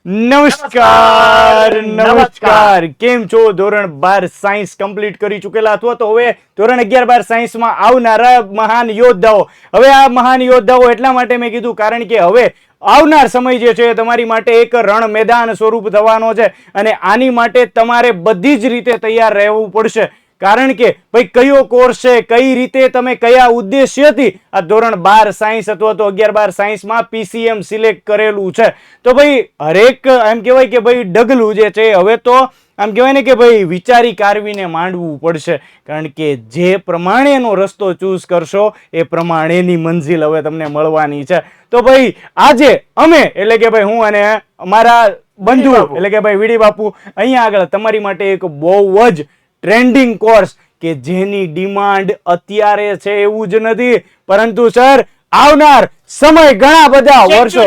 નમસ્કાર. કેમ છો? ધોરણ 12 સાયન્સ કમ્પ્લીટ કરી ચૂકેલા અથવા તો હવે ધોરણ 11-12 સાયન્સમાં આવનારા મહાન યોદ્ધાઓ. હવે આ મહાન યોદ્ધાઓ એટલા માટે મેં કીધું કારણ કે હવે આવનાર સમય જે છે તમારી માટે એક રણ મેદાન સ્વરૂપ થવાનો છે અને આની માટે તમારે બધી જ રીતે તૈયાર રહેવું પડશે. કારણ કે ભાઈ કયો કોર્સ છે, કઈ રીતે તમે કયા ઉદ્દેશ્યથી આ ધોરણ 12 સાયન્સ અથવા તો 11-12 સાયન્સમાં પીસીએમ સિલેક્ટ કરેલું છે. તો ભાઈ હરેક એમ કહેવાય કે ભાઈ ડગલું જે છે હવે તો આમ કહેવાય ને કે ભાઈ વિચારી કારવીને માંડવું પડશે. કારણ કે જે પ્રમાણેનો રસ્તો ચૂઝ કરશો એ પ્રમાણેની મંજિલ હવે તમને મળવાની છે. તો ભાઈ આજે અમે એટલે કે ભાઈ હું અને અમારા બંધુ એટલે કે ભાઈ વીડી બાપુ અહીંયા આગળ તમારી માટે એક બહુ જ ટ્રેન્ડિંગ કોર્સ કે જેની ડિમાન્ડ અત્યારે છે એવું જ નથી, પરંતુ સર આવનાર સમય ઘણા બધા વર્ષો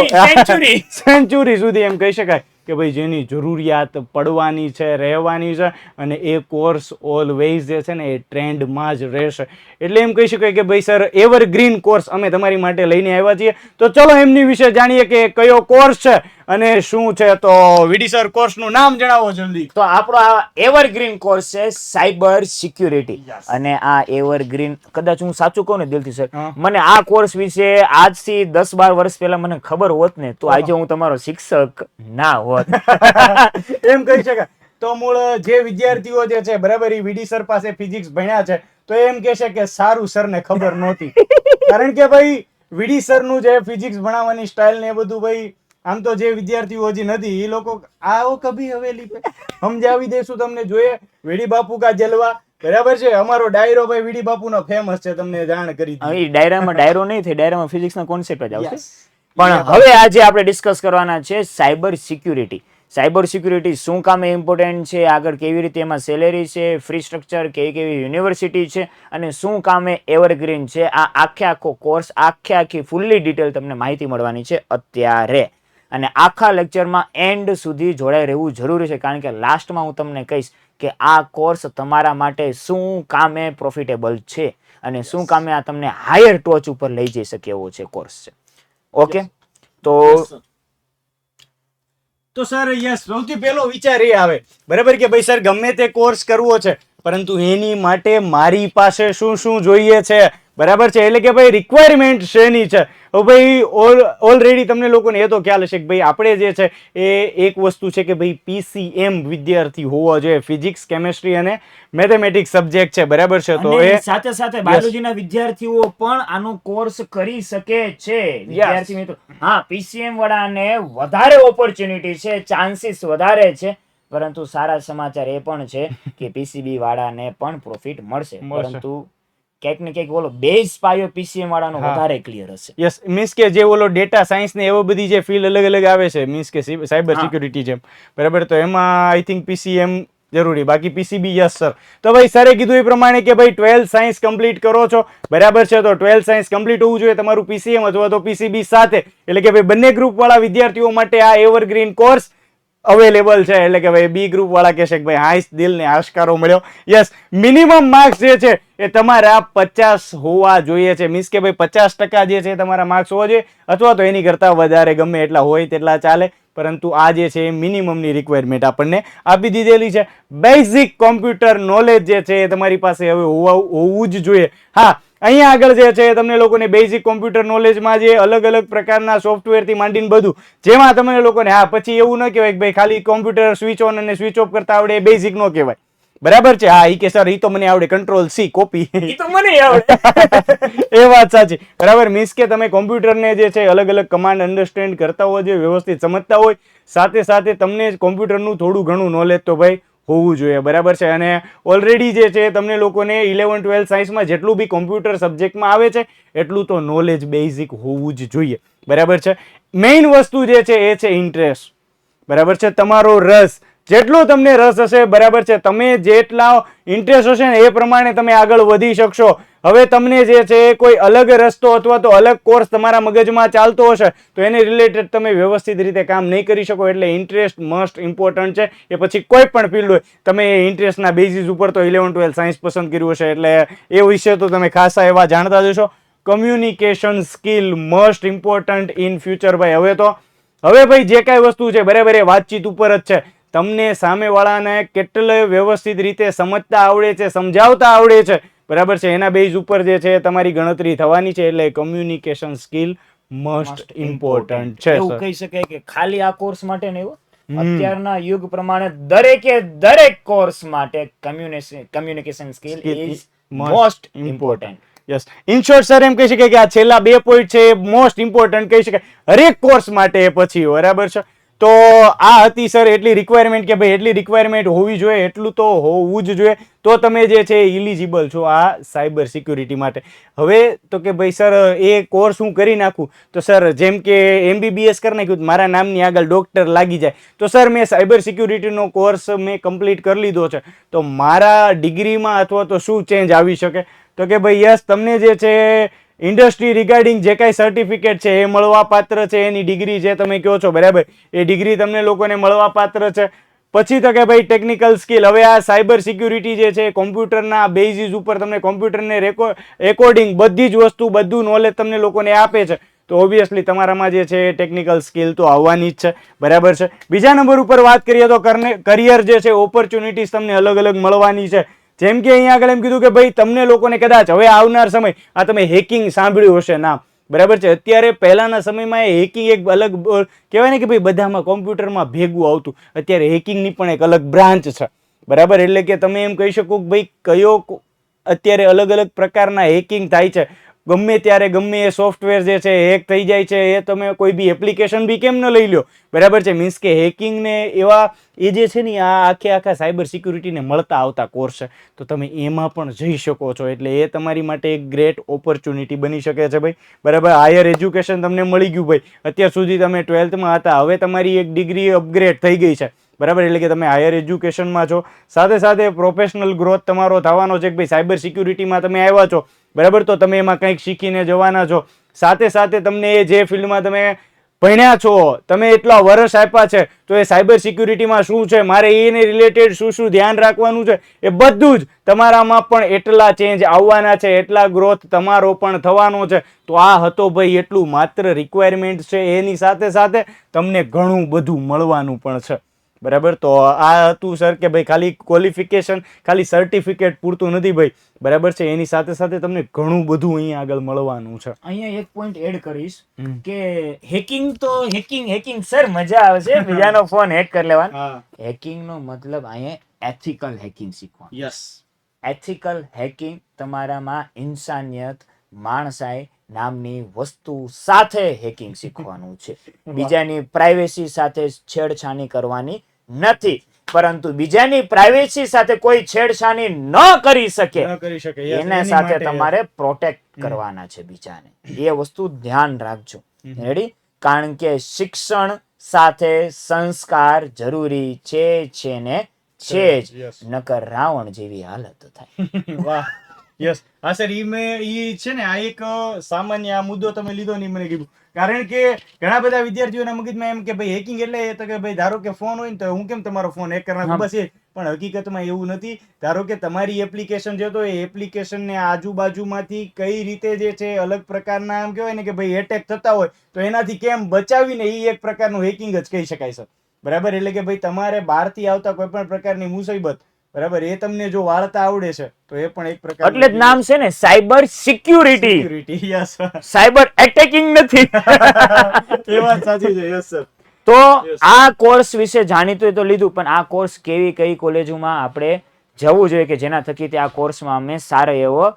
સેન્ચુરી સુધી એમ કહી શકાય કે ભાઈ જેની જરૂરિયાત પડવાની છે, રહેવાની છે અને એ કોર્સ ઓલવેઝ જે છે ને એ ટ્રેન્ડમાં જ રહેશે. એટલે એમ કહી શકાય કે ભાઈ સર એવરગ્રીન કોર્સ અમે તમારી માટે લઈને આવ્યા છીએ. તો ચલો એમની વિશે જાણીએ કે કયો કોર્સ છે અને શું છે. તો વીડી સર કોર્સનું નામ જણાવો જલ્દી. તો આપણો આ એવરગ્રીન કોર્સ છે સાયબર સિક્યુરિટી. અને આ એવરગ્રીન કદાચ હું સાચું કહું ને દિલથી સર, મને આ કોર્સ વિશે આજથી 10-12 વર્ષ પહેલા મને ખબર હોત ને તો આજે હું તમારો શિક્ષક ના હોત. એમ કહી શકાય. તો મૂળ જે વિદ્યાર્થીઓ જે છે બરાબર એ વીડી સર પાસે ફિઝિક્સ ભણ્યા છે તો એમ કહેશે કે સારું સરને ખબર નહોતી. કારણ કે ભાઈ વીડી સરનું જે ફિઝિક્સ ભણાવવાની સ્ટાઇલ ને એ બધું ભાઈ આમ તો જે વિદ્યાર્થીઓ હજી નથી એ લોકો આવો કભી હવેલી પે સમજાવી દેશું તમને. જોઈએ વીડી બાપુ કા જલવા બરાબર છે. અમારો ડાયરો ભાઈ વીડી બાપુનો ફેમસ છે, તમને જાણ કરી દીધી. એ ડાયરામાં ડાયરો નહીં થાય, ડાયરામાં ફિઝિક્સના કોન્સેપ્ટ જ આવશે. પણ હવે આજે આપણે ડિસ્કસ કરવાના છે સાયબર સિક્યુરિટી. સાયબર સિક્યુરિટી શું કામે ઇમ્પોર્ટન્ટ છે, આગળ કેવી રીતે એમાં સેલેરી છે, ફ્રી સ્ટ્રક્ચર, કેવી કેવી યુનિવર્સિટી છે અને શું કામે એવરગ્રીન છે. આ આખો કોર્સ આખી ફૂલ્લી ડિટેલ તમને માહિતી મળવાની છે અત્યારે. અને આખા લેક્ચરમાં એન્ડ સુધી જોડાઈ રહેવું જરૂરી છે કારણ કે લાસ્ટમાં હું તમને કહીશ કે આ કોર્સ તમારા માટે શું કામે પ્રોફિટેબલ છે અને શું કામે આ તમને હાયર ટોચ ઉપર લઈ જઈ શકે એવો છે કોર્સ છે. ઓકે, તો સર યસ સૌથી પહેલો વિચાર એ આવે બરાબર કે ભાઈ સર ગમે તે કોર્સ કરવો છે પરંતુ એની માટે મારી પાસે શું શું જોઈએ છે બરાબર છે. એટલે કે ભાઈ રિક્વાયરમેન્ટ શેની છે. ભાઈ ઓલરેડી તમને લોકોને એ તો ખ્યાલ હશે કે ભાઈ આપણે જે છે એ એક વસ્તુ છે કે ભાઈ પીસીએમ વિદ્યાર્થી હોવો જોઈએ. ફિઝિક્સ, કેમેસ્ટ્રી અને મેથેમેટિક્સ સબ્જેક્ટ છે બરાબર છે. તો એ સાથે સાથે બાયોલોજીના વિદ્યાર્થીઓ પણ આનો કોર્સ કરી શકે છે વિદ્યાર્થી મિત્રો. હા, પીસીએમ વાળાને વધારે ઓપોર્ચ્યુનિટી છે, ચાન્સીસ વધારે છે, પરંતુ સારા સમાચાર એ પણ છે કે પીસીબી વાળાને પણ પ્રોફિટ મળશે. પરંતુ ક્યાંક ને ક્યાંક ઓલો બેઝ પાયો પીસીએમ વાળાનો વધારે ક્લિયર હશે. યસ, મીન્સ કે જે ઓલો ડેટા સાયન્સ ને એવો બધી જે ફિલ્ડ અલગ અલગ આવે છે મીન્સ કે સાયબર સિક્યુરિટી જેમ બરાબર, તો એમાં આઈ થિંક પીસીએમ જરૂરી, બાકી પીસીબી યસ સર. તો ભાઈ સરે કીધું એ પ્રમાણે કે ભાઈ 12 સાયન્સ કમ્પ્લીટ કરો છો બરાબર છે, તો 12 સાયન્સ કમ્પ્લીટ હોવું જોઈએ તમારું પીસીએમ અથવા તો પીસીબી સાથે. એટલે કે ભાઈ બંને ગ્રુપ વાળા વિદ્યાર્થીઓ માટે આ એવરગ્રીન કોર્સ અવેલેબલ છે. એટલે કે ભાઈ બી ગ્રુપ વાળા કહેશે કે ભાઈ હાઈસ દિલ ને આશકારો મળ્યો. યસ, મિનિમમ માર્ક્સ જે છે એ તમારા 50 હોવા જોઈએ છે. મીન્સ કે ભાઈ 50% જે છે તમારા માર્ક્સ હોવા જોઈએ અથવા તો એની કરતા વધારે ગમે એટલા હોય તેટલા ચાલે, પરંતુ આ જે છે એ મિનિમમની રિક્વાયરમેન્ટ આપણને આપી દીધેલી છે. બેઝિક કોમ્પ્યુટર નોલેજ જે છે એ તમારી પાસે હવે હોવું જ જોઈએ. હા, અહીંયા આગળ જે છે તમને લોકોને બેઝિક કોમ્પ્યુટર નોલેજમાં જે અલગ અલગ પ્રકારના સોફ્ટવેરથી માંડીને બધું જેમાં તમને લોકોને હા પછી એવું ન કહેવાય કે ભાઈ ખાલી કોમ્પ્યુટર સ્વિચ ઓન અને સ્વિચ ઓફ કરતા આવડે એ બેઝિક ન કહેવાય બરાબર છે. હા, ઈ કે સર ઈ તો મને આવડે, કંટ્રોલ સી કોપી ઈ તો મને આવડે. એ વાત સાચી બરાબર. મીન્સ કે તમે કોમ્પ્યુટરને જે છે અલગ અલગ કમાન્ડ અન્ડરસ્ટેન્ડ કરતા હોય, જે વ્યવસ્થિત સમજતા હોય, સાથે સાથે તમને કોમ્પ્યુટરનું થોડું ઘણું નોલેજ તો ભાઈ હોવું જોઈએ બરાબર છે. અને ઓલરેડી જે છે તમને લોકોને 11-12 સાયન્સમાં જેટલું બી કોમ્પ્યુટર સબ્જેક્ટમાં આવે છે એટલું તો નોલેજ બેઝિક હોવું જ જોઈએ બરાબર છે. મેઇન વસ્તુ જે છે એ છે ઇન્ટરેસ્ટ બરાબર છે, તમારો રસ. જેટલો તમને રસ હશે બરાબર છે, તમે જેટલા ઇન્ટરેસ્ટ હશે ને એ પ્રમાણે તમે આગળ વધી શકશો. હવે તમને જે છે કોઈ અલગ રસ્તો અથવા તો અલગ કોર્સ તમારા મગજમાં ચાલતો હશે તો એને રિલેટેડ તમે વ્યવસ્થિત રીતે કામ નહીં કરી શકો. એટલે ઇન્ટરેસ્ટ મસ્ટ ઇમ્પોર્ટન્ટ છે. એ પછી કોઈ પણ ફિલ્ડ હોય, તમે ઇન્ટરેસ્ટના બેઝિસ ઉપર તો 11-12 સાયન્સ પસંદ કર્યું હશે એટલે એ વિશે તો તમે ખાસા એવા જાણતા જ હશો. Communication skill must important in future ભાઈ. હવે તો હવે ભાઈ જે કાંઈ વસ્તુ છે બરાબર એ વાતચીત ઉપર જ છે. તમને સામેવાળાને કેટલે વ્યવસ્થિત રીતે સમજતા આવડે છે, સમજાવતા આવડે છે બરાબર છે, એના બેઝ ઉપર જે છે તમારી ગણતરી થવાની છે. એટલે કમ્યુનિકેશન સ્કિલ મોસ્ટ ઇમ્પોર્ટન્ટ છે એવું સર. કહી શકાય કે ખાલી આ કોર્સ માટે નહીં, અત્યારના યુગ પ્રમાણે દરેક કોર્સ માટે communication skill is most important. Yes, in short sir એમ કહી શકાય કે આ છેલ્લા 2 પોઈન્ટ છે એ મોસ્ટ ઇમ્પોર્ટન્ટ કહી શકાય હરેક કોર્સ માટે. પછી બરાબર છે, તો આ હતી સર એટલી રિક્વાયરમેન્ટ કે ભાઈ એટલી રિક્વાયરમેન્ટ હોવી જોઈએ, એટલું તો હોવું જ જોઈએ, તો તમે જે છે ઇલિજિબલ છો આ સાયબર સિક્યુરિટી માટે. હવે તો કે ભાઈ સર એ કોર્સ હું કરી નાખું તો સર જેમ કે MBBS કરી નાખ્યું મારા નામની આગળ ડોક્ટર લાગી જાય, તો સર મેં સાયબર સિક્યુરિટીનો કોર્સ મેં કમ્પ્લીટ કરી લીધો છે, તો મારા ડિગ્રીમાં અથવા તો શું ચેન્જ આવી શકે? તો કે ભાઈ યસ, તમને જે છે ઇન્ડસ્ટ્રી રિગાર્ડિંગ જે કાંઈ સર્ટિફિકેટ છે એ મળવા પાત્ર છે, એની ડિગ્રી જે તમે કહો છો બરાબર એ ડિગ્રી તમને લોકોને મળવા પાત્ર છે. પછી તો કે ભાઈ ટેકનિકલ સ્કિલ, હવે આ સાયબર સિક્યુરિટી જે છે કોમ્પ્યુટરના બેઝિસ ઉપર તમને કોમ્પ્યુટરને રેકોર્ડિંગ બધી જ વસ્તુ બધું નોલેજ તમને લોકોને આપે છે, તો ઓબ્વિયસલી તમારામાં જે છે ટેકનિકલ સ્કિલ તો આવવાની જ છે બરાબર છે. બીજા નંબર ઉપર વાત કરીએ તો કરિયર જે છે ઓપોર્ચ્યુનિટીઝ તમને અલગ અલગ મળવાની છે. જેમ કે અહીંયા આગળ એમ કીધું કે ભાઈ તમને લોકોને કદાચ હવે આવનાર સમય, આ તમે હેકિંગ સાંભળ્યું હશે નામ બરાબર છે, અત્યારે પહેલાના સમયમાં એ હેકિંગ એક અલગ કહેવાય ને કે ભાઈ બધામાં કોમ્પ્યુટરમાં ભેગું આવતું, અત્યારે હેકિંગની પણ એક અલગ બ્રાન્ચ છે બરાબર. એટલે કે તમે એમ કહી શકો કે ભાઈ કયો અત્યારે અલગ અલગ પ્રકારના હેકિંગ થાય છે, ગમે ત્યારે ગમે એ સોફ્ટવેર જે છે હેક થઈ જાય છે, એ તમે કોઈ બી એપ્લિકેશન બી કેમ ન લઈ લો બરાબર છે. મીન્સ કે હેકિંગને એવા એ જે છે ને આ આખા સાયબર સિક્યુરિટીને મળતા આવતા કોર્સ છે, તો તમે એમાં પણ જઈ શકો છો. એટલે એ તમારી માટે એક ગ્રેટ ઓપોર્ચ્યુનિટી બની શકે છે ભાઈ બરાબર. હાયર એજ્યુકેશન તમને મળી ગયું ભાઈ, અત્યાર સુધી તમે 12th હતા, હવે તમારી એક ડિગ્રી અપગ્રેડ થઈ ગઈ છે બરાબર. એટલે કે તમે હાયર એજ્યુકેશનમાં છો, સાથે સાથે પ્રોફેશનલ ગ્રોથ તમારો થવાનો છે કે ભાઈ સાયબર સિક્યુરિટીમાં તમે આવ્યા છો બરાબર, તો તમે એમાં કંઈક શીખીને જવાના છો. સાથે સાથે તમને એ જે ફિલ્ડમાં તમે ભણ્યા છો, તમે એટલા વર્ષ આપ્યા છે, તો એ સાયબર સિક્યુરિટીમાં શું છે, મારે એને રિલેટેડ શું શું ધ્યાન રાખવાનું છે, એ બધું જ તમારામાં પણ એટલા ચેન્જ આવવાના છે, એટલા ગ્રોથ તમારો પણ થવાનો છે. તો આ હતો ભાઈ એટલું માત્ર રિક્વાયરમેન્ટ છે, એની સાથે સાથે તમને ઘણું બધું મળવાનું પણ છે બરાબર. તો આ હતું સર કે ભાઈ ખાલી ક્વોલિફિકેશન ખાલી સર્ટિફિકેટ પૂરતું નથી ભાઈ બરાબર છે, એની સાથે સાથે તમને ઘણું બધું અહીંયા આગળ મળવાનું છે. અહીંયા એક પોઈન્ટ એડ કરીશ કે હેકિંગ તો હેકિંગ સર મજા આવે છે, બીજાનો ફોન હેક કરી લેવાનો. હેકિંગ નો મતલબ અહીંયા એથિકલ હેકિંગ શીખવાનું. યસ, એથિકલ હેકિંગ તમારામાં ઇન્સાનિયત માણસાઈ નામની વસ્તુ સાથે હેકિંગ શીખવાનું છે. બીજાની પ્રાઇવેસી સાથે છેડછાણી કરવાની નથી, પરંતુ બીજાની પ્રાઇવેસી સાથે કોઈ છેડછાણી ન કરી શકે એના સાથે તમારે પ્રોટેક્ટ કરવાના છે બીજાને. એ વસ્તુ ધ્યાન રાખજો. રેડી? કારણ કે શિક્ષણ સાથે સંસ્કાર જરૂરી છે ને છે જ, નકર રાવણ જેવી હાલત થાય. વાહ, યસ. હા સર, ઈ છે ને આ એક સામાન્ય આ મુદ્દો તમે લીધો ને મને કીધું, કારણ કે ઘણા બધા વિદ્યાર્થીઓના મગજમાં એમ કે ભાઈ હેકિંગ એટલે તો કે ભાઈ ધારો કે ફોન હોય ને તો હું કેમ તમારો ફોન હેક કરી નાખું, બસ એ. પણ હકીકતમાં એવું નથી. ધારો કે તમારી એપ્લિકેશન જે તો એ એપ્લિકેશનને આજુબાજુમાંથી કઈ રીતે જે છે અલગ પ્રકારના એમ કહેવાય ને કે ભાઈ એટેક થતા હોય તો એનાથી કેમ બચાવીને એ એક પ્રકારનું હેકિંગ જ કહી શકાય સર બરાબર. એટલે કે ભાઈ તમારે બહારથી આવતા કોઈ પણ પ્રકારની મુસીબત બરાબર એ તમને જો વાળતા આવડે છે તો એ પણ એક પ્રકાર, એટલે જ નામ છે ને cyber security. Yes, cyber attacking નથી. એ વાત સાચી છે. Yes sir. તો આ કોર્સ વિશે જાણીતું તો લીધું, પણ આ કોર્સ કઈ કોલેજોમાં આપણે જવું જોઈએ કે જેના થકી આ કોર્સમાં અમે સારો એવો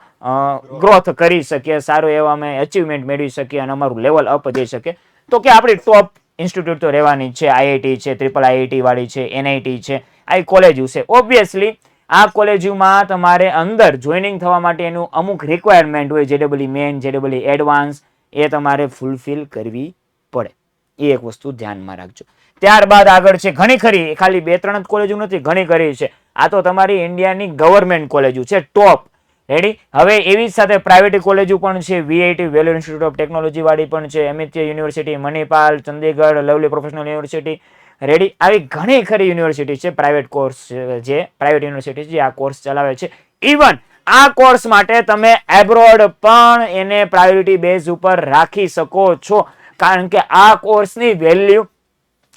ગ્રોથ કરી શકીએ, સારો એવો અમે અચીવમેન્ટ મેળવી શકીએ અને અમારું લેવલ અપ જઈ શકે. તો કે આપણી ટોપ ઇન્સ્ટિટ્યૂટ તો રહેવાની છે, IIT છે, IIIT વાળી છે, NIT છે, આ કોલેજો છે. ઓબ્વિયસલી આ કોલેજોમાં તમારે અંદર જોઈનિંગ થવા માટે એનું અમુક રિક્વાયરમેન્ટ હોય, JEE મેન, JEE એડવાન્સ, એ તમારે ફૂલફિલ કરવી પડે. એ એક વસ્તુ ધ્યાનમાં રાખજો. ત્યારબાદ આગળ છે ઘણી ખરી, ખાલી 2-3 જ કોલેજો નથી, ઘણી ખરી છે. આ તો તમારી ઇન્ડિયાની ગવર્મેન્ટ કોલેજો છે, ટોપ. રેડી? હવે એવી સાથે પ્રાઇવેટ કોલેજો પણ છે, VIT Vellore institute of technology વાળી પણ છે, Amity university, Manipal, Chandigarh, lovely professional university. Ready? આવી ઘણી ખરી યુનિવર્સિટી છે, પ્રાઇવેટ કોર્સ જે પ્રાઇવેટ યુનિવર્સિટી જે આ કોર્સ ચલાવે છે. ઇવન આ કોર્સ માટે તમે એબ્રોડ પણ એને પ્રાયોરિટી બેઝ ઉપર રાખી શકો છો, કારણ કે આ કોર્સની વેલ્યુ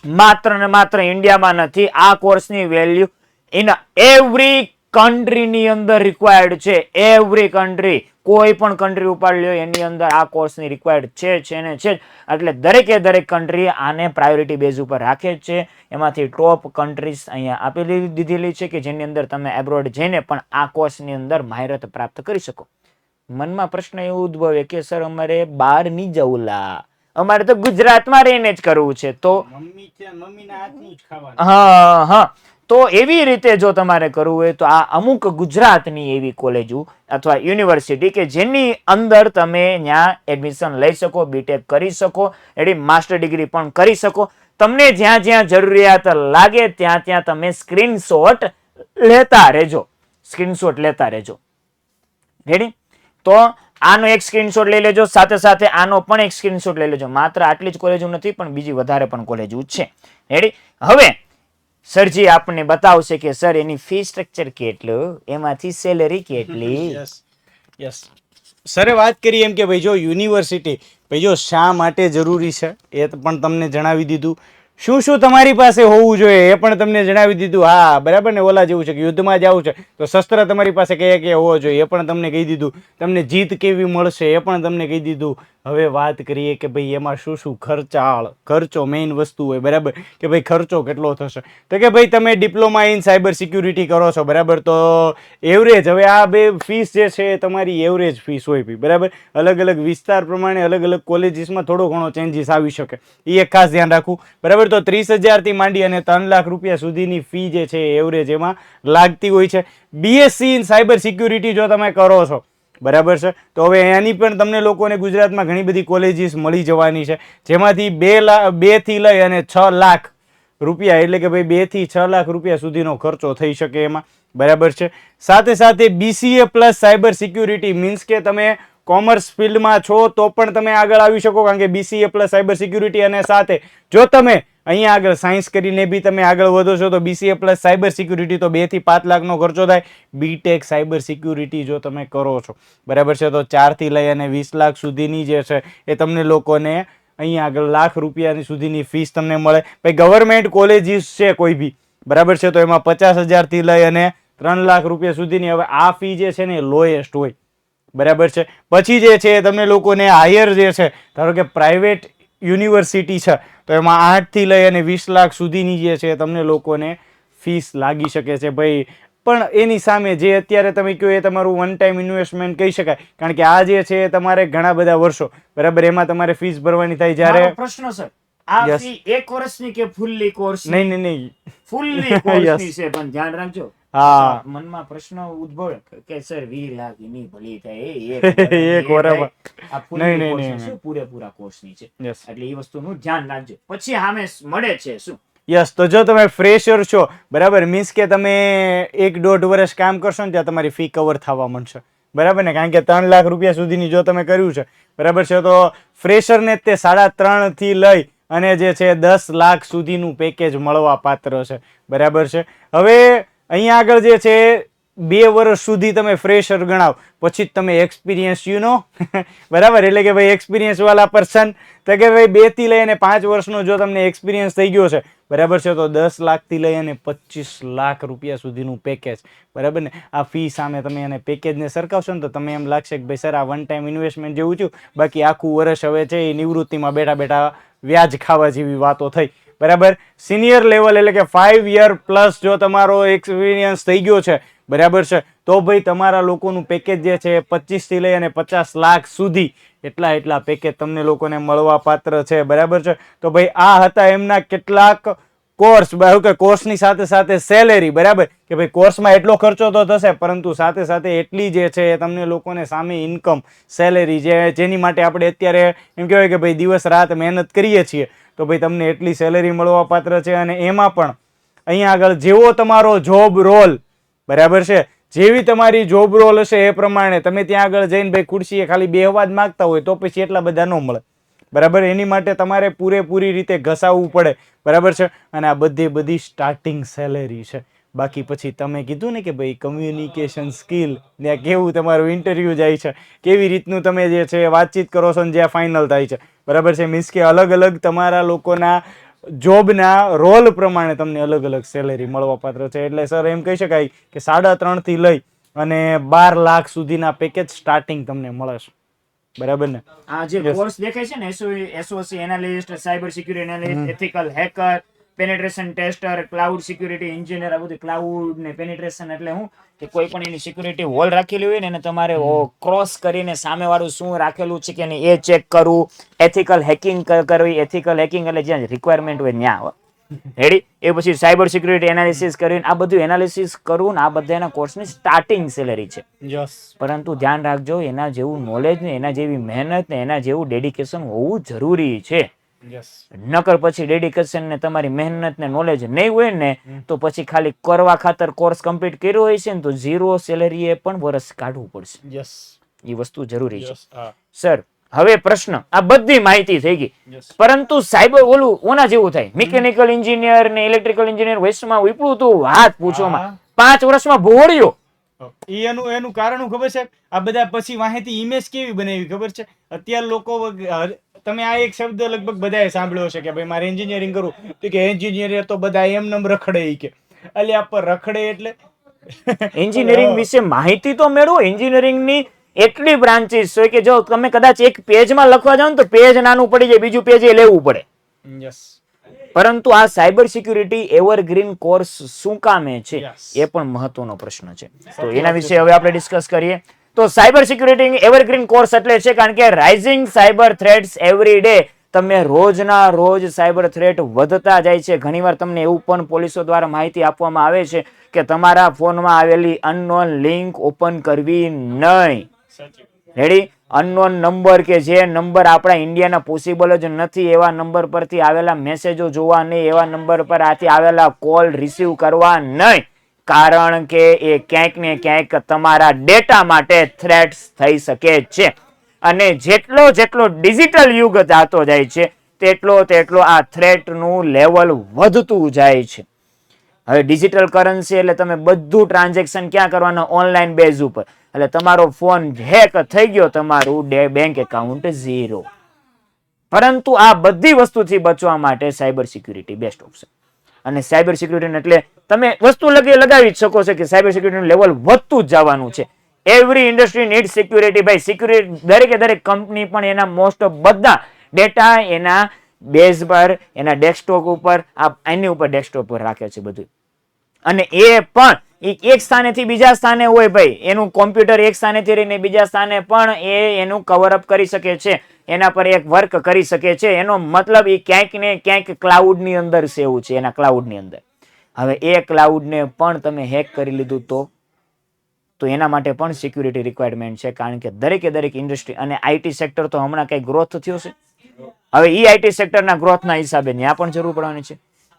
માત્ર ને માત્ર ઇન્ડિયામાં નથી, આ કોર્સની વેલ્યુ ઇન એવરી કન્ટ્રીની અંદર રિક્વાયર્ડ છે. એવરી કન્ટ્રી, કોઈ પણ કન્ટ્રી ઉપાડી લ્યો એની અંદર આ કોર્સની રિક્વાયર્ડ છે ને છે જ. એટલે દરેકે દરેક કન્ટ્રી આને પ્રાયોરિટી બેઝ ઉપર રાખે જ છે. એમાંથી ટોપ કન્ટ્રીઝ અહીંયા આપેલી દીધેલી છે કે જેની અંદર તમે એબ્રોડ જઈને પણ આ કોર્સની અંદર માહિરત પ્રાપ્ત કરી શકો. મનમાં પ્રશ્ન એવો ઉદ્ભવે કે સર અમારે બહાર નહીં જવું, લા અમારે તો ગુજરાતમાં રહીને જ કરવું છે, તો મમ્મીના હાથનું જ ખાવાનું. હા, તો એવી રીતે જો તમારે કરવું હોય તો આ અમુક ગુજરાતની એવી કોલેજો અથવા યુનિવર્સિટી કે જેની અંદર તમે ત્યાં એડમિશન લઈ શકો, બીટેક કરી શકો, એડી માસ્ટર ડિગ્રી પણ કરી શકો. તમને જ્યાં જ્યાં જરૂરિયાત લાગે ત્યાં ત્યાં તમે સ્ક્રીનશોટ લેતા રહેજો. રેડી? તો આનો એક સ્ક્રીનશોટ લઈ લેજો, સાથે સાથે આનો પણ એક સ્ક્રીનશોટ લઈ લેજો. માત્ર આટલી જ કોલેજો નથી, પણ બીજી વધારે પણ કોલેજો છે. રેડી? હવે સરજી આપણને બતાવશે કે સર એની ફી સ્ટ્રક્ચર કેટલું, એમાંથી સેલેરી કેટલી. યસ, સરે વાત કરી એમ કે ભાઈ જો યુનિવર્સિટી ભાઈ જો શા માટે જરૂરી છે એ પણ તમને જણાવી દીધું. શું શું તમારી પાસે હોવું જોઈએ એ પણ તમને જણાવી દીધું. હા બરાબર ને, ઓલા જેવું છે કે યુદ્ધમાં જવું છે તો શસ્ત્ર તમારી પાસે કયા કયા હોવો જોઈએ એ પણ તમને કહી દીધું. તમને જીત કેવી મળશે એ પણ તમને કહી દીધું. હવે વાત કરીએ કે ભાઈ એમાં શું શું ખર્ચો મેઇન વસ્તુ હોય, બરાબર, કે ભાઈ ખર્ચો કેટલો થશે. તો કે ભાઈ તમે ડિપ્લોમા ઇન સાયબર સિક્યુરિટી કરો છો, બરાબર, તો એવરેજ, હવે આ બે ફીસ જે છે એ તમારી એવરેજ ફીસ હોય ભાઈ, બરાબર. અલગ અલગ વિસ્તાર પ્રમાણે અલગ અલગ કોલેજીસમાં થોડો ઘણો ચેન્જીસ આવી શકે, એ એક ખાસ ધ્યાન રાખવું, બરાબર. તો 30,000 થી માંડી અને 3 લાખ રૂપિયા સુધીની ફી જે છે એવરેજ એમાં લાગતી હોય છે. બીએસસી ઇન સાયબર સિક્યુરિટી જો તમે કરો છો, બરાબર છે, તો હવે એની પણ તમને લોકોને ગુજરાતમાં ઘણી બધી કોલેજીસ મળી જવાની છે, જેમાંથી 2 થી લઈ અને 6 લાખ રૂપિયા, એટલે કે ભાઈ 2 થી 6 લાખ રૂપિયા સુધીનો ખર્ચો થઈ શકે એમાં, બરાબર છે. સાથે સાથે BCA plus cyber security means કે તમે કોમર્સ ફિલ્ડમાં છો તો પણ તમે આગળ આવી શકો, કારણ કે BCA પ્લસ સાયબર સિક્યુરિટી, અને સાથે જો તમે અહીંયા આગળ સાયન્સ કરીને બી તમે આગળ વધો છો તો BCA પ્લસ સાયબર સિક્યુરિટી તો 2 થી 5 લાખનો ખર્ચો થાય. બીટેક સાયબર સિક્યુરિટી જો તમે કરો છો, બરાબર છે, તો 4 થી લઈ અને 20 લાખ સુધીની જે છે એ તમને લોકોને અહીંયા આગળ લાખ રૂપિયાની સુધીની ફીસ તમને મળે. ભાઈ ગવર્મેન્ટ કોલેજીસ છે કોઈ બી, બરાબર છે, તો એમાં 50,000 થી લઈ અને 3 લાખ રૂપિયા સુધીની હવે આ ફી જે છે ને એ લોએસ્ટ હોય, બરાબર છે. પછી જે છે તમને લોકોને હાયર જે છે, ધારો કે પ્રાઇવેટ યુનિવર્સિટી છે તો એમાં 8 થી લઈ અને 20 લાખ સુધીની જે છે તમને લોકોને ફીસ લાગી શકે છે ભાઈ. પણ એની સામે જે અત્યારે તમે કહો એ તમારું વન ટાઈમ ઇન્વેસ્ટમેન્ટ કહી શકાય, કારણ કે આ જે છે તમારે ઘણા બધા વર્ષો, બરાબર, એમાં તમારે ફીસ ભરવાની થાય. જ્યારે પ્રશ્ન સર, આ ફી એક વર્ષની કે ફૂલ્લી કોર્સ? નહીં ફૂલ્લી કોર્સની છે, પણ ધ્યાન રાખજો. હા, મનમાં પ્રશ્ન ઉદ્ભવે કે સર 20 લાખ ની ભલી થાય એક વરાબર આ નહીં, ફૂલ્લી નહીં, કોર્સની છે, પૂરેપૂરા કોર્સની છે, યસ, એટલે એ વસ્તુનું ધ્યાન રાખજો. પછી સામે મળે છે શું? યસ, તો જો તમે ફ્રેશર છો, બરાબર, મીન્સ કે તમે 1-1.5 વર્ષ કામ કરશો ને ત્યાં તમારી ફી કવર થવા માંડશે, બરાબર ને, કારણ કે 3 લાખ રૂપિયા સુધીની જો તમે કર્યું છે, બરાબર છે, તો ફ્રેશરને તે 3.5 થી લઈ અને જે છે 10 લાખ સુધીનું પેકેજ મળવા પાત્ર છે, બરાબર છે. હવે અહીંયા આગળ જે છે 2 વર્ષ સુધી તમે ફ્રેશર ગણાવ, પછી તમે એક્સપિરિયન્સ બરાબર, એટલે કે ભાઈ એક્સપિરિયન્સ વાળા પર્સન, તો કે ભાઈ 2 થી લઈ અને 5 વર્ષનો જો તમને એક્સપિરિયન્સ થઈ ગયો છે, બરાબર છે, તો 10 લાખ થી લઈ અને 25 લાખ રૂપિયા સુધીનું પેકેજ, બરાબર ને. આ ફી સામે તમે એને પેકેજને સરખાવશો ને તો તમે એમ લાગશે કે ભાઈ સર આ વન ટાઈમ ઇન્વેસ્ટમેન્ટ જેવું થયું, બાકી આખું વર્ષ હવે છે એ નિવૃત્તિમાં બેઠા બેઠા વ્યાજ ખાવા જેવી વાતો થઈ, બરાબર. સિનિયર લેવલ એટલે કે 5 યર પ્લસ જો તમારો એક્સપિરિયન્સ થઈ ગયો છે, બરાબર છે, તો ભાઈ તમારા લોકોનું પેકેજ જે છે 25 થી લઈ અને 50 લાખ સુધી એટલા પેકેજ તમને લોકોને મળવા પાત્ર છે, બરાબર છે. તો ભાઈ આ હતા એમના કેટલાક કોર્સ, કે કોર્સની સાથે સાથે સેલેરી, બરાબર, કે ભાઈ કોર્સમાં એટલો ખર્ચો તો થશે, પરંતુ સાથે સાથે એટલી જે છે એ તમને લોકોને સામે ઇન્કમ, સેલેરી, જેની માટે આપણે અત્યારે એમ કહેવાય કે ભાઈ દિવસ રાત મહેનત કરીએ છીએ, તો ભાઈ તમને એટલી સેલેરી મળવા પાત્ર છે. અને એમાં પણ અહીંયા આગળ જેવો તમારો જોબ રોલ, બરાબર છે, જેવી તમારી જોબ રોલ હશે એ પ્રમાણે તમે ત્યાં આગળ જઈને ભાઈ ખુરશીએ ખાલી બેહવા જ માંગતા હોય તો પછી એટલા બધા ન મળે, બરાબર. એની માટે તમારે પૂરેપૂરી રીતે ઘસાવવું પડે, બરાબર છે. અને આ બધી સ્ટાર્ટિંગ સેલેરી છે. બાકી પછી તમે કીધું ને કે ભાઈ કમ્યુનિકેશન સ્કિલ, ત્યાં કેવું તમારું ઇન્ટરવ્યુ જાય છે, કેવી રીતનું તમે જે છે વાતચીત કરો છો ને જ્યાં ફાઇનલ થાય છે, બરાબર છે, મીન્સ કે અલગ અલગ તમારા લોકોના જોબના રોલ પ્રમાણે તમને અલગ અલગ સેલેરી મળવા પાત્ર છે. એટલે સર એમ કહી શકાય કે 3.5 થી લઈ અને 12 લાખ સુધીના પેકેજ સ્ટાર્ટિંગ તમને મળે છે. બરાબર ને? આ જે કોર્સ દેખાય છે ને SOC analyst, cyber security analyst, ethical hacker, penetration tester, cloud security engineer, આ બધું ક્લાઉડ ને પેનિટ્રેશન એટલે હું કે કોઈ પણ એની સિક્યુરિટી હોલ રાખેલી હોય ને એને તમારે ક્રોસ કરીને સામે વાળું શું રાખેલું છે કે એ ચેક કરવું, એથિકલ હેકિંગ કરવી. એથિકલ હેકિંગ એટલે જ્યાં રિક્વાયરમેન્ટ હોય ત્યાં રેડી. એ પછી સાયબર સિક્યુરિટી એનાલિસિસ કરીને આ બધું એનાલિસિસ કરવું ને આ બધાના કોર્સની સ્ટાર્ટિંગ સેલેરી છે. પરંતુ ધ્યાન રાખજો, એના જેવું નોલેજ ને એના જેવી મહેનત ને એના જેવું ડેડિકેશન હોવું જરૂરી છે. નકર પછી ડેડિકેશન ને તમારી મહેનત ને નોલેજ નહીં હોય ને તો પછી ખાલી કરવા ખાતર કોર્સ કમ્પ્લીટ કર્યો હોય છે ને તો 0 સેલેરી એ પણ વર્ષ કાઢવું પડશે. એ વસ્તુ જરૂરી છે. સર હવે પ્રશ્ન, આ બધી માહિતી થઈ ગઈ, પરંતુ સાયબર ઓલું ઓના જેવું થાય, મિકેનિકલ એન્જિનિયર ને ઇલેક્ટ્રિકલ એન્જિનિયર વૈશ્વમાં ઉપડું તું વાત પૂછવામાં 5 વર્ષમાં ભોળ્યો. એનું કારણ ખબર છે? આ બધા પછી માહિતી ઇમેજ કેવી બનાવી ખબર છે? અત્યારે લોકો તમે આ એક શબ્દ લગભગ બધાએ સાંભળ્યો છે કે ભાઈ મારે એન્જિનિયરિંગ કરવું તો કે એન્જિનિયર તો બધા એમ રખડે કે અલ્યા પર રખડે એટલે એન્જિનિયરિંગ વિશે માહિતી તો મેળવો. એન્જિનિયરિંગની એટલી બ્રાન્ચીસ હોય કે જો તમે કદાચ એક પેજમાં લખવા જાવ ને તો પેજ નાનું પડી જાય, બીજું પેજ એ લેવું પડે. પરંતુ આ સાયબર સિક્યુરિટી એવરગ્રીન કોર્સ શું કામે છે એ પણ મહત્વનો પ્રશ્ન છે. તો એના વિશે હવે આપણે ડિસ્કસ કરીએ. તો સાયબર સિક્યુરિટી એવરગ્રીન કોર્સ એટલે છે કારણ કે rising cyber threats every day. તમે રોજના રોજ સાયબર થ્રેટ વધતા જાય છે. ઘણીવાર તમને એવું પણ પોલીસો દ્વારા માહિતી આપવામાં આવે છે કે તમારા ફોનમાં આવેલી અનનોન લિંક ઓપન કરવી નહીં. રેડી? અનનોન નંબર કે જે નંબર આપણા ઇન્ડિયાના પોસિબલ જ નથી એવા નંબર પરથી આવેલા મેસેજો જોવા નહીં, એવા નંબર પર આથી આવેલા કોલ રિસીવ કરવા નહીં. કારણ કે એ ક્યાંક ને ક્યાંક તમારા ડેટા માટે થ્રેટ્સ થઈ શકે છે. અને જેટલો ડિજિટલ યુગ જાતો જાય છે તેટલો આ થ્રેટનું લેવલ વધતું જાય છે. હવે ડિજિટલ કરન્સી એટલે તમે બધું ટ્રાન્ઝેક્શન ક્યાં કરવાના? ઓનલાઈન બેઝ ઉપર. એટલે તમારો ફોન હેક થઈ ગયો, તમારું બેંક એકાઉન્ટ 0. પરંતુ આ બધી વસ્તુથી બચવા માટે સાયબર સિક્યુરિટી બેસ્ટ ઓપ્શન. અને સાયબર સિક્યુરિટી એટલે તમે વસ્તુ લગાવી જ શકો છો કે સાયબર સિક્યુરિટીનું લેવલ વધતું જ જવાનું છે. Every industry need security. ભાઈ સિક્યુરિટી દરેક કંપની પણ એના મોસ્ટ ઓફ બધા ડેટા એના બેઝ પર, એના ડેસ્કટોપ ઉપર, એની ઉપર ડેસ્કટોપ પર રાખે છે બધું. અને એ પણ એક સ્થાનેથી બીજા સ્થાને હોય ભાઈ, એનું કોમ્પ્યુટર એક સ્થાનેથી રહીને બીજા સ્થાને પણ એનું કવર અપ કરી શકે છે, એના પર એક વર્ક કરી શકે છે. એનો મતલબ એ ક્યાંક ને ક્યાંક ક્લાઉડની અંદર સેવ છે, એના ક્લાઉડની અંદર. હવે એ ક્લાઉડને પણ તમે હેક કરી લીધું તો એના માટે પણ સિક્યુરિટી રિક્વાયરમેન્ટ છે. કારણ કે દરેક ઇન્ડસ્ટ્રી અને આઈટી સેક્ટર તો હમણાં કઈ ગ્રોથ થયો છે. હવે ઈ આઈટી સેક્ટરના ગ્રોથના હિસાબે ત્યાં પણ જરૂર પડવાની છે.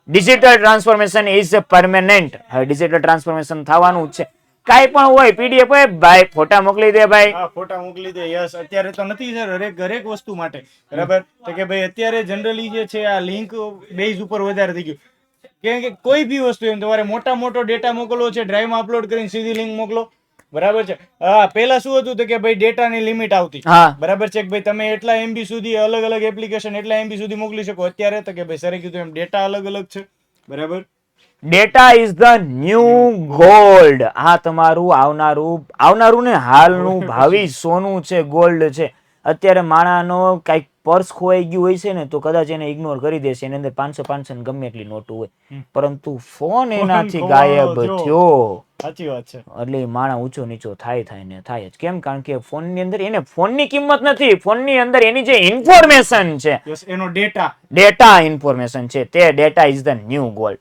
Digital transformation is permanent. હવે ડિજિટલ ટ્રાન્સફોર્મેશન થવાનું જ છે. કાઈ પણ હોય પીડીએફ હોય ભાઈ, ફોટા મોકલી દે ભાઈ. ફોટા મોકલી દે. યસ, અત્યારે તો નથી સર દરેક વસ્તુ માટે. બરાબર તો કે ભાઈ અત્યારે જનરલી જે છે આ લિંક બેઝ ઉપર વધારે થઈ ગયું. કેમ કે કોઈ બી વસ્તુ એમ તમારે મોટો ડેટા મોકલવો છે, ડ્રાઈવમાં અપલોડ કરીને સીધી લિંક મોકલો. બરાબર છે. પેલા શું હતું તો કે ભાઈ ડેટાની લિમિટ આવતી. બરાબર છે કે ભાઈ તમે એટલા એમબી સુધી અલગ એપ્લિકેશન એટલા એમબી સુધી મોકલી શકો. અત્યારે તો કે ભાઈ સરે કીધું એમ ડેટા અલગ છે. બરાબર. Data is the new gold. આ તમારું આવનારું ને હાલનું ભાવિ સોનું છે, ગોલ્ડ છે. અત્યારે માણાનો કઈક પર્સ ખોવાઈ ગયું હોય છે ને તો કદાચ એને ઇગ્નોર કરી દેશે, એની અંદર 500 ગમે એટલી નોટો હોય, પરંતુ ફોન એનાથી ગાયબ થયો. સાચી વાત છે. એટલે માણા ઊંચો નીચો થાય જ. કેમ? કારણ કે ફોનની અંદર એને ફોનની કિંમત નથી, ફોનની અંદર એની જે ઇન્ફોર્મેશન છે, એનો ડેટા ઇન્ફોર્મેશન છે, તે data is the new gold.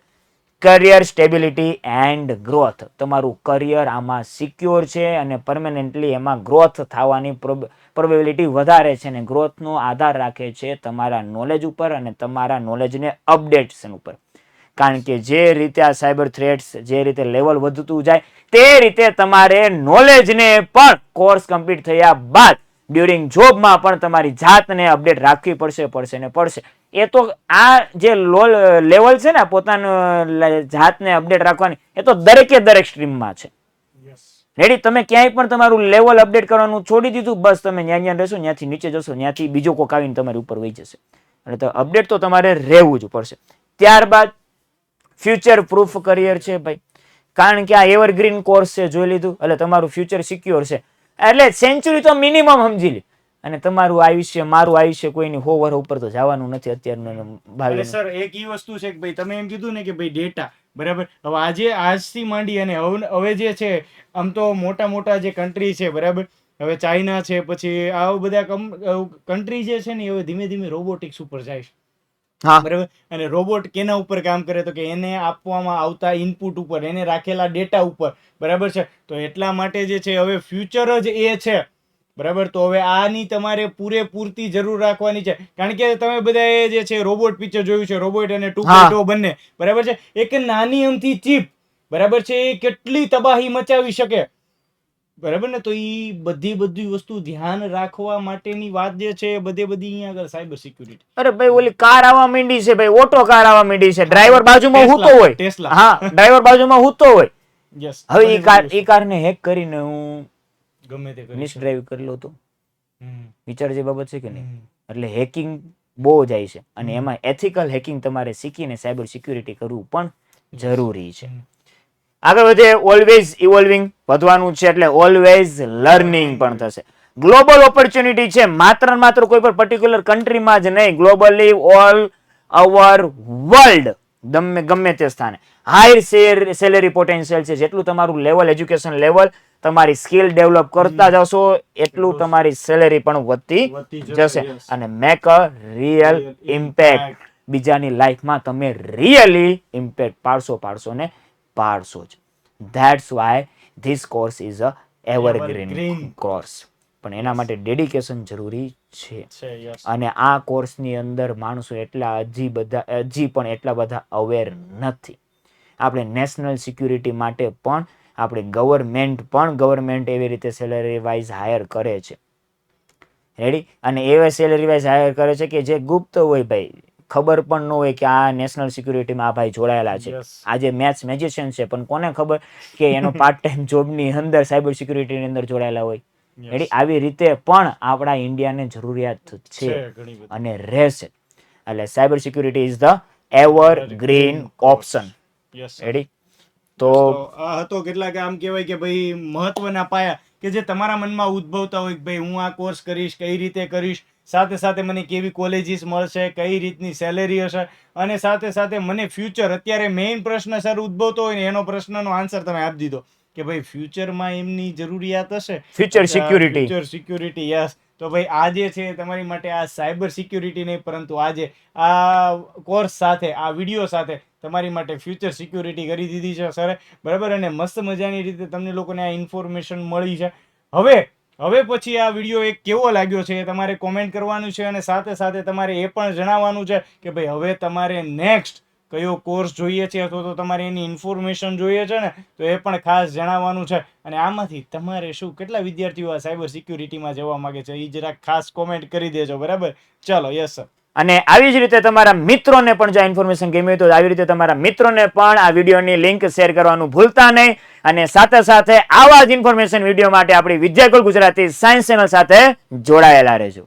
Career stability and growth. તમારું કરિયર આમાં સિક્યોર છે અને પરમેનન્ટલી એમાં ગ્રોથ થવાની પ્રોબેબિલિટી વધારે છે. અને ગ્રોથનો આધાર રાખે છે તમારા નોલેજ ઉપર અને તમારા નોલેજને અપડેટેશન ઉપર. કારણ કે જે રીતે આ સાયબર થ્રેટ્સ જે રીતે લેવલ વધતું જાય તે રીતે તમારે નોલેજને પણ કોર્સ કમ્પ્લીટ થયા બાદ ડ્યુરિંગ જોબમાં પણ તમારી જાતને અપડેટ રાખવી પડશે. એ તો આ જે લેવલ છે ને પોતાનું જાતને અપડેટ રાખવાની, એ તો દરેક સ્ટ્રીમમાં છે. રેડી? તમે ક્યાંય પણ તમારું લેવલ અપડેટ કરવાનું છોડી દીધું, બસ તમે ત્યાં રહેશો, ત્યાંથી નીચે જશો, ત્યાંથી બીજો કોક આવીને તમારી ઉપર વહી જશે. એટલે તો અપડેટ તો તમારે રહેવું જ પડશે. ત્યારબાદ ફ્યુચર પ્રૂફ કરિયર છે ભાઈ, કારણ કે આ એવરગ્રીન કોર્સ છે, જોઈ લીધું એટલે તમારું ફ્યુચર સિક્યોર છે. એટલે સેન્ચુરી તો મિનિમમ સમજી લે, અને તમારું આયુષ્ય, મારું આયુષ્ય કોઈની 100 વર્ષ ઉપર તો જવાનું નથી અત્યારનું ભાવિ. સર એક ઈ વસ્તુ છે કે ભાઈ તમે એમ કીધું ને કે ભાઈ ડેટા બરાબર, હવે આજથી માંડી અને હવે જે છે આમ તો મોટા મોટા જે કન્ટ્રી છે બરાબર, હવે ચાઇના છે, પછી આવા બધા કન્ટ્રી જે છે ને હવે ધીમે ધીમે રોબોટિક્સ ઉપર જાય છે. હા બરાબર, અને રોબોટ કેના ઉપર કામ કરે તો કે એને આપવામાં આવતા ઇનપુટ ઉપર, એને રાખેલા ડેટા ઉપર, બરાબર છે. તો એટલા માટે જે છે હવે ફ્યુચર જ એ છે બરાબર. તો હવે આની તમારે પૂરતી જરૂર રાખવાની છે, કારણ કે તમે બધા જે છે રોબોટ પિક્ચર જોયું છે, રોબોટ અને 2.0 બંને બરાબર છે. એક નાની અમથી ચીપ બરાબર છે, એ કેટલી તબાહી મચાવી શકે બરાબર ને. તો એ બધી વસ્તુ ધ્યાન રાખવા માટેની વાત જે છે બધી અહીંયા આગળ સાયબર સિક્યુરિટી. અરે ભાઈ ઓલી કાર આવવા માંડી છે ભાઈ, ઓટો કાર આવવા માંડી છે, ડ્રાઈવર બાજુમાં હૂતો હોય, ટેસ્લા. હા ડ્રાઈવર બાજુમાં હૂતો હોય. યસ, હવે એ કારને હેક કરીને હું ગમે તે મિસ ડ્રાઈવ કરી લો તો વિચાર જે બાબત છે કે નહીં. હમ. એટલે હેકિંગ બહુ જાય છે, અને એમાં એથિકલ હેકિંગ તમારે શીખીને સાયબર સિક્યુરિટી કરવું પણ જરૂરી છે. આગળ વધે, ઓલવેઝ ઇવોલ્વિંગ વધવાનું છે, એટલે ઓલવેઝ લર્નિંગ પણ થશે. ગ્લોબલ ઓપોર્ચ્યુનિટી છે, માત્ર ને માત્ર કોઈ પણ પર્ટિક્યુલર કન્ટ્રીમાં જ નહીં, ગ્લોબલી ઓલ ઓવર વર્લ્ડ ગમે તે સ્થાને હાઈ સેલેરી પોટેન્શિયલ છે. જેટલું તમારું લેવલ, એજ્યુકેશન લેવલ, તમારી સ્કિલ ડેવલપ કરતા જશો એટલું તમારી સેલેરી પણ વધતી જશે. અને મેક અ રિયલ ઇમ્પેક્ટ, બીજાની લાઈફમાં તમે રિયલી ઇમ્પેક્ટ પાડશો ને પાડશો જ. That's why this course is a evergreen course. પણ એના માટે ડેડિકેશન જરૂરી છે. અને આ કોર્સની અંદર માણસો હજી પણ એટલા બધા અવેર નથી. આપણે નેશનલ સિક્યુરિટી માટે પણ આપણે ગવર્મેન્ટ એવી રીતે સેલરી વાઇઝ હાયર કરે છે, રેડી. અને એવા સેલરી વાઇઝ હાયર કરે છે કે જે ગુપ્ત હોય ભાઈ, ખબર પણ ન હોય કે આ નેશનલ સિક્યુરિટીમાં આ ભાઈ જોડાયેલા છે. આજે મેથ્સ મેજિશિયન છે, પણ કોને ખબર કે એનો પાર્ટ ટાઈમ જોબની અંદર સાયબર સિક્યુરિટીની અંદર જોડાયેલા હોય. રેડી. આવી રીતે પણ આપણા ઇન્ડિયાને જરૂરિયાત છે અને રહેશે. એટલે cyber security is the evergreen option. Ready. તો આ હતો કેટલાક આમ કહેવાય કે ભાઈ મહત્વના પાયા કે જે તમારા મનમાં ઉદ્ભવતા હોય કે ભાઈ હું આ કોર્સ કરીશ, કઈ રીતે કરીશ, સાથે સાથે મને કેવી કોલેજીસ મળશે, કઈ રીતની સેલેરી હશે, અને સાથે સાથે મને ફ્યુચર, અત્યારે મેઇન પ્રશ્ન સર ઉદ્ભવતો હોય ને એનો પ્રશ્નનો આન્સર તમે આપી દીધો કે ભાઈ ફ્યુચરમાં એમની જરૂરિયાત હશે ફ્યુચર સિક્યુરિટી. યસ. તો ભાઈ આ જે છે તમારી માટે આ સાયબર સિક્યુરિટી નહીં, પરંતુ આજે આ કોર્સ સાથે, આ વિડીયો સાથે તમારી માટે ફ્યુચર સિક્યુરિટી કરી દીધી છે સર, બરાબર. અને મસ્ત મજાની રીતે તમને લોકોને આ ઇન્ફોર્મેશન મળી છે. હવે પછી આ વિડીયો એક કેવો લાગ્યો છે એ તમારે કોમેન્ટ કરવાનું છે, અને સાથે સાથે તમારે એ પણ જણાવવાનું છે કે ભાઈ હવે તમારે નેક્સ્ટ કયો કોર્સ જોઈએ છે, અથવા તો તમારે એની ઇન્ફોર્મેશન જોઈએ છે ને, તો એ પણ ખાસ જણાવવાનું છે. અને આમાંથી તમારે કેટલા વિદ્યાર્થીઓ આ સાયબર સિક્યુરિટીમાં જવા માંગે છે એ જરાક ખાસ કોમેન્ટ કરી દેજો, બરાબર. ચલો, યસ સર. અને આવી જ રીતે તમારા મિત્રોને પણ જો ઇન્ફોર્મેશન ગમી હોય તો આવી રીતે તમારા મિત્રોને પણ આ વિડીયોની લિંક શેર કરવાનું ભૂલતા નહીં. અને સાથે સાથે આવા જ ઇન્ફોર્મેશન વિડીયો માટે આપણી વિદ્યાકુલ ગુજરાતી સાયન્સ ચેનલ સાથે જોડાયેલા રહેજો.